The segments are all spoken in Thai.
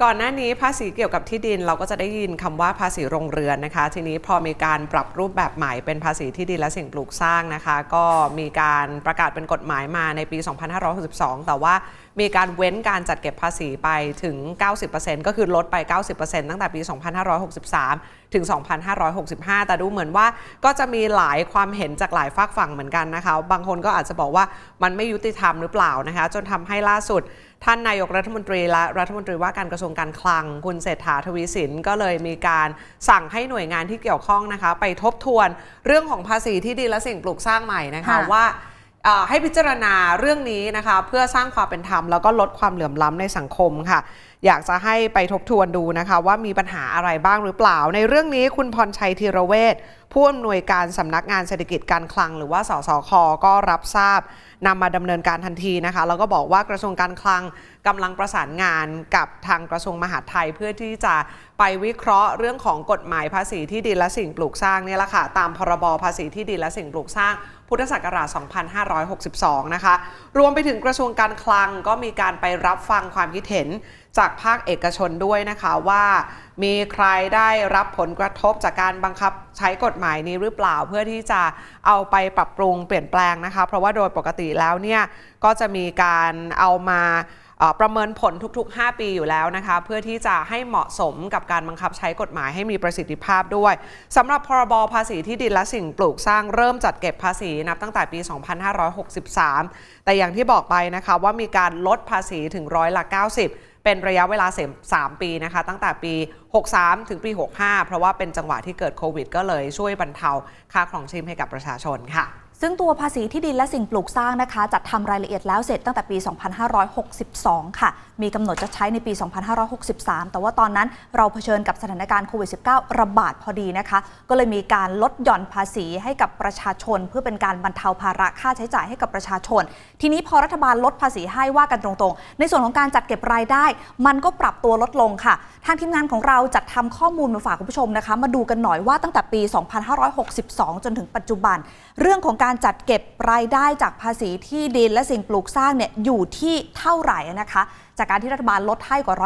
ก่อนหน้านี้ภาษีเกี่ยวกับที่ดินเราก็จะได้ยินคำว่าภาษีโรงเรือนนะคะทีนี้พอมีการปรับรูปแบบใหม่เป็นภาษีที่ดินและสิ่งปลูกสร้างนะคะก็มีการประกาศเป็นกฎหมายมาในปี 2562 แต่ว่ามีการเว้นการจัดเก็บภาษีไปถึง 90% ก็คือลดไป 90% ตั้งแต่ปี 2563 ถึง 2565 แต่ดูเหมือนว่าก็จะมีหลายความเห็นจากหลายฝากฝั่งเหมือนกันนะคะบางคนก็อาจจะบอกว่ามันไม่ยุติธรรมหรือเปล่านะคะจนทำให้ล่าสุดท่านนายกรัฐมนตรีและรัฐมนตรีว่าการกระทรวงการคลังคุณเศรษฐาทวีสินก็เลยมีการสั่งให้หน่วยงานที่เกี่ยวข้องนะคะไปทบทวนเรื่องของภาษีที่ดินและสิ่งปลูกสร้างใหม่นะคะว่าให้พิจารณาเรื่องนี้นะคะเพื่อสร้างความเป็นธรรมแล้วก็ลดความเหลื่อมล้ำในสังคมค่ะอยากจะให้ไปทบทวนดูนะคะว่ามีปัญหาอะไรบ้างหรือเปล่าในเรื่องนี้คุณพรชัยธีรเวชผู้อำนวยการสำนักงานเศรษฐกิจการคลังหรือว่าสสค.ก็รับทราบนำมาดำเนินการทันทีนะคะแล้วก็บอกว่ากระทรวงการคลังกำลังประสานงานกับทางกระทรวงมหาดไทยเพื่อที่จะไปวิเคราะห์เรื่องของกฎหมายภาษีที่ดินและสิ่งปลูกสร้างนี่แหละค่ะตามพรบภาษีที่ดินและสิ่งปลูกสร้างพุทธศักราช 2562 นะคะรวมไปถึงกระทรวงการคลังก็มีการไปรับฟังความคิดเห็นจากภาคเอกชนด้วยนะคะว่ามีใครได้รับผลกระทบจากการบังคับใช้กฎหมายนี้หรือเปล่าเพื่อที่จะเอาไปปรับปรุงเปลี่ยนแปลงนะคะเพราะว่าโดยปกติแล้วเนี่ยก็จะมีการเอามาประเมินผลทุกๆ 5 ปีอยู่แล้วนะคะเพื่อที่จะให้เหมาะสมกับการบังคับใช้กฎหมายให้มีประสิทธิภาพด้วยสำหรับพรบภาษีที่ดินและสิ่งปลูกสร้างเริ่มจัดเก็บภาษีนับตั้งแต่ปี 2563 แต่อย่างที่บอกไปนะคะว่ามีการลดภาษีถึง90%เป็นระยะเวลา3 ปีนะคะตั้งแต่ปี 63 ถึงปี 65 เพราะว่าเป็นจังหวะที่เกิดโควิดก็เลยช่วยบรรเทาค่าครองชีพให้กับประชาชนค่ะซึ่งตัวภาษีที่ดินและสิ่งปลูกสร้างนะคะจัดทำรายละเอียดแล้วเสร็จตั้งแต่ปี 2562 ค่ะมีกำหนดจะใช้ในปี 2563 แต่ว่าตอนนั้นเราเผชิญกับสถานการณ์โควิด -19 ระบาดพอดีนะคะก็เลยมีการลดหย่อนภาษีให้กับประชาชนเพื่อเป็นการบรรเทาภาระค่าใช้จ่ายให้กับประชาชนทีนี้พอรัฐบาลลดภาษีให้ว่ากันตรงๆในส่วนของการจัดเก็บรายได้มันก็ปรับตัวลดลงค่ะทางทีมงานของเราจัดทำข้อมูลมาฝากคุณผู้ชมนะคะมาดูกันหน่อยว่าตั้งแต่ปี 2562 จนถึงปัจจุบันเรื่องของการจัดเก็บรายได้จากภาษีที่ดินและสิ่งปลูกสร้างเนี่ยอยู่ที่เท่าไหร่นะคะจากการที่รัฐบาลลดให้กว่า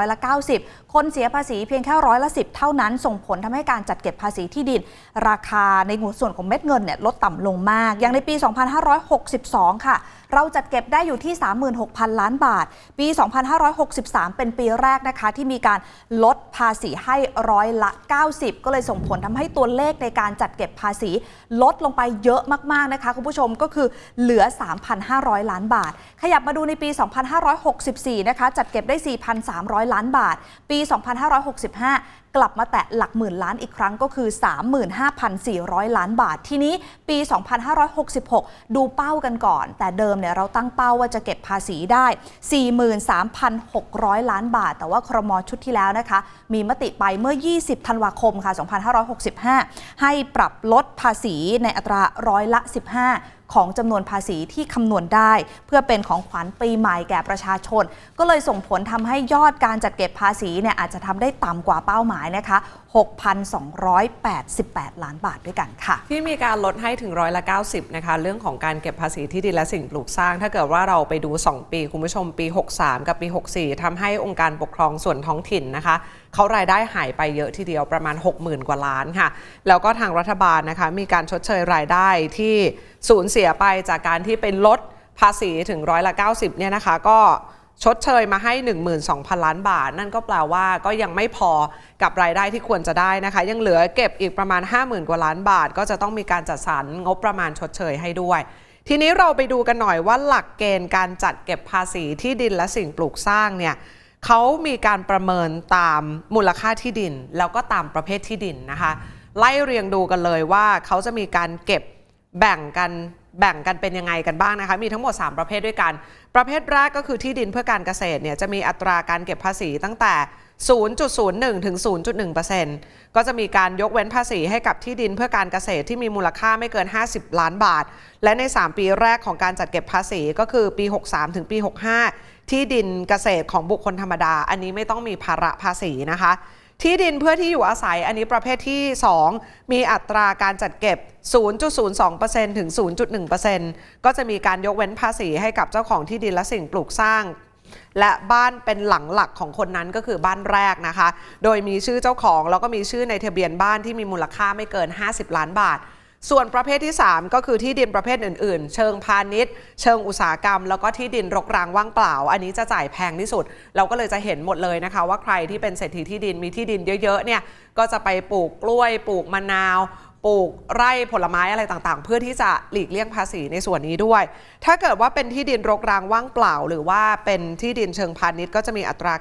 90%คนเสียภาษีเพียงแค่10%เท่านั้นส่งผลทำให้การจัดเก็บภาษีที่ดินราคาในส่วนของเม็ดเงินเนี่ยลดต่ำลงมากอย่างในปี 2562 ค่ะเราจัดเก็บได้อยู่ที่ 36,000 ล้านบาทปี 2563 เป็นปีแรกนะคะที่มีการลดภาษีให้90%ก็เลยส่งผลทำให้ตัวเลขในการจัดเก็บภาษีลดลงไปเยอะมากๆนะคะคุณผู้ชมก็คือเหลือ 3,500 ล้านบาทขยับมาดูในปี 2564 นะคะจัดเก็บได้ 4,300 ล้านบาทปี 2565 กลับมาแตะหลักหมื่นล้านอีกครั้งก็คือ 35,400 ล้านบาททีนี้ปี 2566 ดูเป้ากันก่อนแต่เดิมเนี่ยเราตั้งเป้าว่าจะเก็บภาษีได้ 43,600 ล้านบาทแต่ว่าครม.ชุดที่แล้วนะคะมีมติไปเมื่อ 20 ธันวาคมค่ะ 2565 ให้ปรับลดภาษีในอัตรา15%ของจำนวนภาษีที่คำนวณได้เพื่อเป็นของขวัญปีใหม่แก่ประชาชนก็เลยส่งผลทำให้ยอดการจัดเก็บภาษีเนี่ยอาจจะทำได้ต่ำกว่าเป้าหมายนะคะ 6,288 ล้านบาทด้วยกันค่ะที่มีการลดให้ถึง90%นะคะเรื่องของการเก็บภาษีที่ดินและสิ่งปลูกสร้างถ้าเกิดว่าเราไปดู2 ปีคุณผู้ชมปี 63 กับปี 64 ทำให้องค์การปกครองส่วนท้องถิ่นนะคะเขารายได้หายไปเยอะทีเดียวประมาณ 60,000 กว่าล้านค่ะแล้วก็ทางรัฐบาลนะคะมีการชดเชยรายได้ที่สูญเสียไปจากการที่เป็นลดภาษีถึง90%เนี่ยนะคะก็ชดเชยมาให้ 12,000 ล้านบาทนั่นก็แปลว่าก็ยังไม่พอกับรายได้ที่ควรจะได้นะคะยังเหลือเก็บอีกประมาณ 50,000 กว่าล้านบาทก็จะต้องมีการจัดสรรงบประมาณชดเชยให้ด้วยทีนี้เราไปดูกันหน่อยว่าหลักเกณฑ์การจัดเก็บภาษีที่ดินและสิ่งปลูกสร้างเนี่ยเขามีการประเมินตามมูลค่าที่ดินแล้วก็ตามประเภทที่ดินนะคะไล่เรียงดูกันเลยว่าเขาจะมีการเก็บแบ่งกันเป็นยังไงกันบ้างนะคะมีทั้งหมด3ประเภทด้วยกันประเภทแรกก็คือที่ดินเพื่อการเกษตรเนี่ยจะมีอัตราการเก็บภาษีตั้งแต่ 0.01 ถึง 0.1% ก็จะมีการยกเว้นภาษีให้กับที่ดินเพื่อการเกษตรที่มีมูลค่าไม่เกิน50 ล้านบาทและใน3 ปีแรกของการจัดเก็บภาษีก็คือปี 63 ถึงปี 65 ที่ดินเกษตรของบุคคลธรรมดาอันนี้ไม่ต้องมีภาระภาษีนะคะที่ดินเพื่อที่อยู่อาศัยอันนี้ประเภทที่2มีอัตราการจัดเก็บ 0.02% ถึง 0.1% ก็จะมีการยกเว้นภาษีให้กับเจ้าของที่ดินและสิ่งปลูกสร้าง และบ้านเป็นหลังหลักของคนนั้นก็คือบ้านแรกนะคะโดยมีชื่อเจ้าของแล้วก็มีชื่อในทะเบียนบ้านที่มีมูลค่าไม่เกิน50 ล้านบาทส่วนประเภทที่3ก็คือที่ดินประเภทอื่นๆเชิงพาณิชย์เชิงอุตสาหกรรมแล้วก็ที่ดินรกร้างว่างเปล่าอันนี้จะจ่ายแพงที่สุดเราก็เลยจะเห็นหมดเลยนะคะว่าใครที่เป็นเศรษฐีที่ดินมีที่ดินเยอะๆเนี่ยก็จะไปปลูกกล้วยปลูกมะนาวปลูกไร่ผลไม้อะไรต่างๆเพื่อที่จะหลีกเลี่ยงภาษีในส่วนนี้ด้วยถ้าเกิดว่าเป็นที่ดินรกร้างว่างเปล่าหรือว่าเป็นที่ดินเชิงพาณิชย์ก็จะมีอัตรา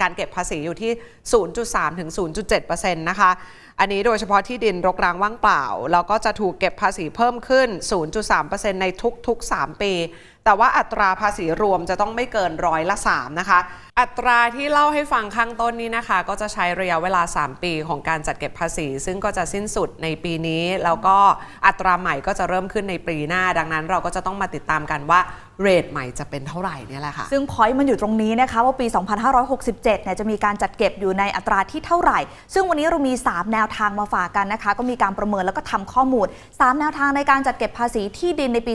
การเก็บภาษีอยู่ที่ 0.3 ถึง 0.7% นะคะอันนี้โดยเฉพาะที่ดินรกร้างว่างเปล่าแล้วก็จะถูกเก็บภาษีเพิ่มขึ้น 0.3% ในทุกๆ 3 ปีแต่ว่าอัตราภาษีรวมจะต้องไม่เกิน3%นะคะอัตราที่เล่าให้ฟังข้างต้นนี้นะคะก็จะใช้ระยะเวลา3 ปีของการจัดเก็บภาษีซึ่งก็จะสิ้นสุดในปีนี้แล้วก็อัตราใหม่ก็จะเริ่มขึ้นในปีหน้าดังนั้นเราก็จะต้องมาติดตามกันว่าเรทใหม่จะเป็นเท่าไหร่เนี่ยแหละค่ะซึ่งพอยต์มันอยู่ตรงนี้นะคะว่าปี 2567 เนี่ยจะมีการจัดเก็บอยู่ในอัตราที่เท่าไหร่ซึ่งวันนี้เรามี3แนวทางมาฝากกันนะคะก็มีการประเมินแล้วก็ทำข้อมูล3แนวทางในการจัดเก็บภาษีที่ดินในปี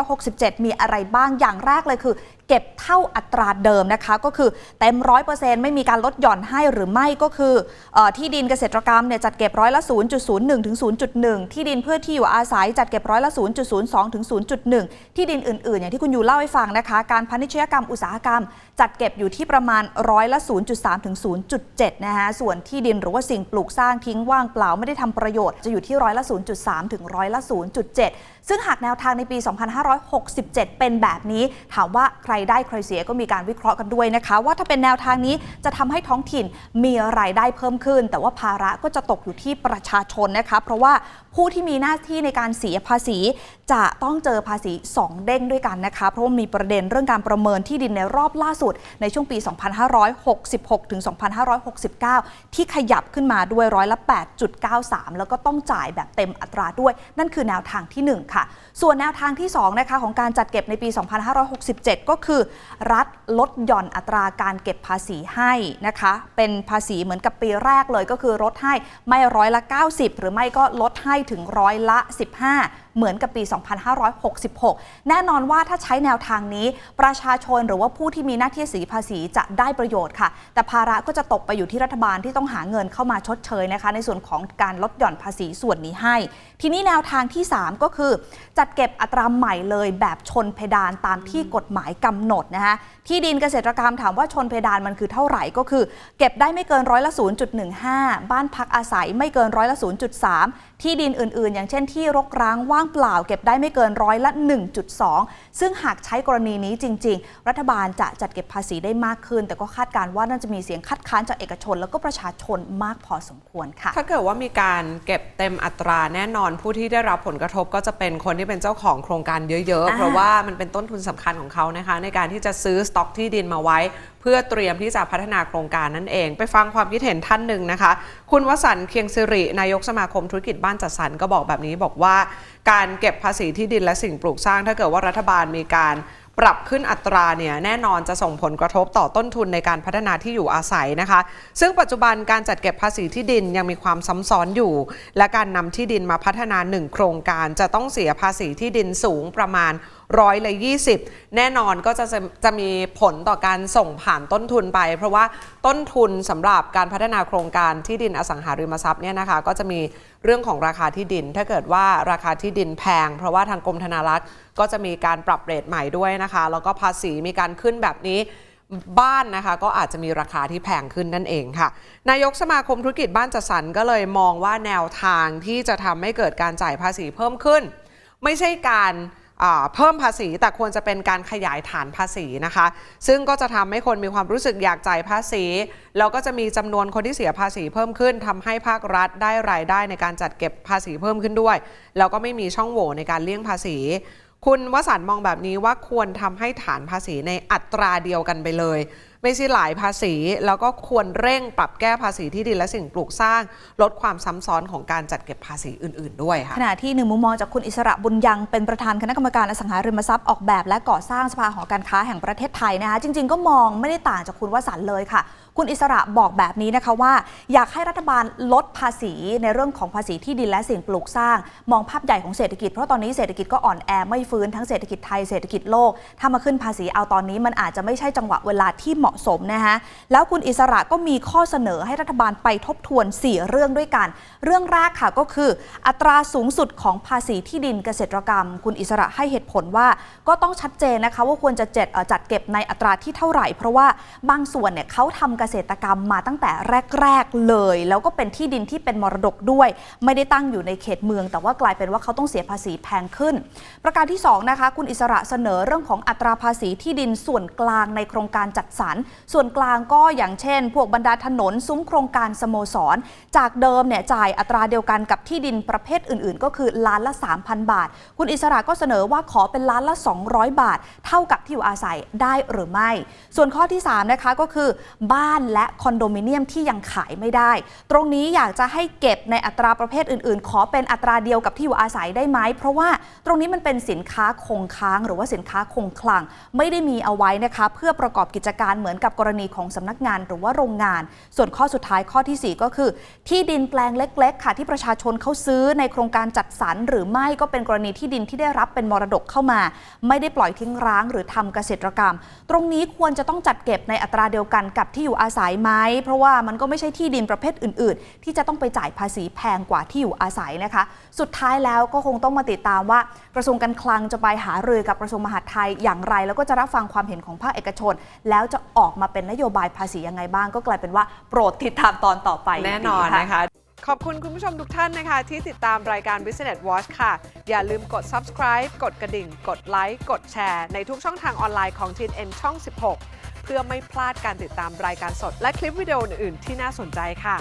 2567 มีอะไรบ้างอย่างแรกเลยคือเก็บเท่าอัตราเดิมนะคะก็คือเต็ม 100% ไม่มีการลดหย่อนให้หรือไม่ก็คือที่ดินเกษตรกรรมเนี่ยจัดเก็บร้อยละ 0.01 ถึง 0.1 ที่ดินเพื่อที่อยู่อาศัยจัดเก็บร้อยละ 0.02 ถึง 0.1 ที่ดินอื่นๆอย่างที่คุณยูเล่าให้ฟังนะคะการพาณิชยกรรมอุตสาหกรรมจัดเก็บอยู่ที่ประมาณร้อยละ 0.3 ถึง 0.7 นะคะส่วนที่ดินหรือว่าสิ่งปลูกสร้างทิ้งว่างเปล่าไม่ได้ทำประโยชน์จะอยู่ที่ร้อยละ 0.3 ถึงร้อยละ 0.7 ซึ่งหากแนวทางในปี 2567 เป็นแบบนี้ถามว่าใครได้ใครเสียก็มีการวิเคราะห์กันด้วยนะคะว่าถ้าเป็นแนวทางนี้จะทำให้ท้องถิ่นมีรายได้เพิ่มขึ้นแต่ว่าภาระก็จะตกอยู่ที่ประชาชนนะคะเพราะว่าผู้ที่มีหน้าที่ในการเสียภาษีจะต้องเจอภาษี2เด้งด้วยกันนะคะเพราะว่ามีประเด็นเรื่องการประเมินที่ดินในรอบล่าสุดในช่วงปี 2566 ถึง 2569 ที่ขยับขึ้นมาด้วยร้อยละ 8.93 แล้วก็ต้องจ่ายแบบเต็มอัตราด้วยนั่นคือแนวทางที่1ค่ะส่วนแนวทางที่2นะคะของการจัดเก็บในปี 2567 ก็คือรัฐลดหย่อนอัตราการเก็บภาษีให้นะคะเป็นภาษีเหมือนกับปีแรกเลยก็คือลดให้ไม่ร้อยละ 90 หรือไม่ก็ลดให้ถึงร้อยละ 15เหมือนกับปี 2566 แน่นอนว่าถ้าใช้แนวทางนี้ประชาชนหรือว่าผู้ที่มีหน้าที่เสียภาษีจะได้ประโยชน์ค่ะแต่ภาระก็จะตกไปอยู่ที่รัฐบาลที่ต้องหาเงินเข้ามาชดเชยนะคะในส่วนของการลดหย่อนภาษีส่วนนี้ให้ทีนี้แนวทางที่3ก็คือจัดเก็บอัตราใหม่เลยแบบชนเพดานตามที่กฎหมายกำหนดนะคะที่ดินเกษตรกรรมถามว่าชนเพดานมันคือเท่าไหร่ก็คือเก็บได้ไม่เกินร้อยละ 0.15 บ้านพักอาศัยไม่เกินร้อยละ 0.3 ที่ดินอื่นๆอย่างเช่นที่รกร้างว่างเปล่าเก็บได้ไม่เกินร้อยละ 1.2 ซึ่งหากใช้กรณีนี้จริงๆรัฐบาลจะจัดเก็บภาษีได้มากขึ้นแต่ก็คาดการณ์ว่าน่าจะมีเสียงคัดค้านจากเอกชนแล้วก็ประชาชนมากพอสมควรค่ะถ้าเกิดว่ามีการเก็บเต็มอัตราแน่นอนผู้ที่ได้รับผลกระทบก็จะเป็นคนที่เป็นเจ้าของโครงการเยอะๆเพราะว่ามันเป็นต้นทุนสำคัญของเขานะคะในการที่จะซื้อสต็อกที่ดินมาไว้เพื่อเตรียมที่จะพัฒนาโครงการนั่นเองไปฟังความคิดเห็นท่านหนึ่งนะคะคุณวสันต์เคียงสิรินายกสมาคมธุรกิจบ้านจัดสรรก็บอกแบบนี้บอกว่าการเก็บภาษีที่ดินและสิ่งปลูกสร้างถ้าเกิดว่ารัฐบาลมีการปรับขึ้นอัตราเนี่ยแน่นอนจะส่งผลกระทบต่อต้นทุนในการพัฒนาที่อยู่อาศัยนะคะซึ่งปัจจุบันการจัดเก็บภาษีที่ดินยังมีความซ้ำซ้อนอยู่และการนำที่ดินมาพัฒนา1โครงการจะต้องเสียภาษีที่ดินสูงประมาณ20%แน่นอนก็จะมีผลต่อการส่งผ่านต้นทุนไปเพราะว่าต้นทุนสำหรับการพัฒนาโครงการที่ดินอสังหาริมทรัพย์เนี่ยนะคะก็จะมีเรื่องของราคาที่ดินถ้าเกิดว่าราคาที่ดินแพงเพราะว่าทางกรมธนารักษ์ก็จะมีการปรับเรทใหม่ด้วยนะคะแล้วก็ภาษีมีการขึ้นแบบนี้บ้านนะคะก็อาจจะมีราคาที่แพงขึ้นนั่นเองค่ะนายกสมาคมธุรกิจบ้านจัดสรรก็เลยมองว่าแนวทางที่จะทำให้เกิดการจ่ายภาษีเพิ่มขึ้นไม่ใช่การเพิ่มภาษีแต่ควรจะเป็นการขยายฐานภาษีนะคะซึ่งก็จะทำให้คนมีความรู้สึกอยากจ่ายภาษีแล้วก็จะมีจำนวนคนที่เสียภาษีเพิ่มขึ้นทำให้ภาครัฐได้รายได้ในการจัดเก็บภาษีเพิ่มขึ้นด้วยแล้วก็ไม่มีช่องโหว่ในการเลี่ยงภาษีคุณวสันต์มองแบบนี้ว่าควรทำให้ฐานภาษีในอัตราเดียวกันไปเลยไม่ใช่หลายภาษีแล้วก็ควรเร่งปรับแก้ภาษีที่ดินและสิ่งปลูกสร้างลดความซ้ำซ้อนของการจัดเก็บภาษีอื่นๆด้วยค่ะขณะที่หนึ่งมุมมองจากคุณอิสระบุญยังเป็นประธานคณะกรรมการอสังหาริมทรัพย์ออกแบบและก่อสร้างสภาหอการค้าแห่งประเทศไทยนะคะจริงๆก็มองไม่ได้ต่างจากคุณวสันต์เลยค่ะ คุณอิสระบอกแบบนี้นะคะว่าอยากให้รัฐบาลลดภาษีในเรื่องของภาษีที่ดินและสิ่งปลูกสร้างมองภาพใหญ่ของเศรษฐกิจเพราะตอนนี้เศรษฐกิจก็อ่อนแอไม่ฟื้นทั้งเศรษฐกิจไทยเศรษฐกิจโลกถ้ามาขึ้นภาษีเอาตอนนี้มันอาจจะไม่ใช่จังหวะเวลาที่เหมาะสมนะคะแล้วคุณอิสระก็มีข้อเสนอให้รัฐบาลไปทบทวน4เรื่องด้วยกันเรื่องแรกค่ะก็คืออัตราสูงสุดของภาษีที่ดินเกษตรกรรมคุณอิสระให้เหตุผลว่าก็ต้องชัดเจนนะคะว่าควรจะจัดเก็บในอัตราที่เท่าไหร่เพราะว่าบางส่วนเนี่ยเขาทำเกษตรกรรมมาตั้งแต่แรกๆเลยแล้วก็เป็นที่ดินที่เป็นมรดกด้วยไม่ได้ตั้งอยู่ในเขตเมืองแต่ว่ากลายเป็นว่าเขาต้องเสียภาษีแพงขึ้นประการที่2นะคะคุณอิสระเสนอเรื่องของอัตราภาษีที่ดินส่วนกลางในโครงการจัดสรรส่วนกลางก็อย่างเช่นพวกบรรดาถนนซุ้มโครงการสโมสรจากเดิมเนี่ยจ่ายอัตราเดียวกันกับที่ดินประเภทอื่นๆก็คือล้านละ 3,000 บาทคุณอิสระก็เสนอว่าขอเป็นล้านละ200 บาทเท่ากับที่อยู่อาศัยได้หรือไม่ส่วนข้อที่3นะคะก็คือบ้านและคอนโดมิเนียมที่ยังขายไม่ได้ตรงนี้อยากจะให้เก็บในอัตราประเภทอื่นๆขอเป็นอัตราเดียวกับที่อยู่อาศัยได้ไหมเพราะว่าตรงนี้มันเป็นสินค้าคงค้างหรือว่าสินค้าคงคลังไม่ได้มีเอาไว้นะคะเพื่อประกอบกิจการเหมือนกับกรณีของสำนักงานหรือว่าโรงงานส่วนข้อสุดท้ายข้อที่4ก็คือที่ดินแปลงเล็กๆค่ะที่ประชาชนเขาซื้อในโครงการจัดสรรหรือไม่ก็เป็นกรณีที่ดินที่ได้รับเป็นมรดกเข้ามาไม่ได้ปล่อยทิ้งร้างหรือทำเกษตรกรรมตรงนี้ควรจะต้องจัดเก็บในอัตราเดียวกันกับที่อยู่อาศัยไหมเพราะว่ามันก็ไม่ใช่ที่ดินประเภทอื่นๆที่จะต้องไปจ่ายภาษีแพงกว่าที่อยู่อาศัยนะคะสุดท้ายแล้วก็คงต้องมาติดตามว่ากระทรวงการคลังจะไปหารือกับกระทรวงมหาดไทยอย่างไรแล้วก็จะรับฟังความเห็นของภาคเอกชนแล้วจะออกมาเป็นนโยบายภาษียังไงบ้างก็กลายเป็นว่าโปรดติดตามตอนต่อไป แน่นอนนะคะขอบคุณคุณผู้ชมทุกท่านนะคะที่ติดตามรายการ Business Watch ค่ะอย่าลืมกด subscribe กดกระดิ่งกดไลค์กดแชร์ในทุกช่องทางออนไลน์ของ TNN ช่อง 16 เพื่อไม่พลาดการติดตามรายการสดและคลิปวิดีโออื่นๆที่น่าสนใจค่ะ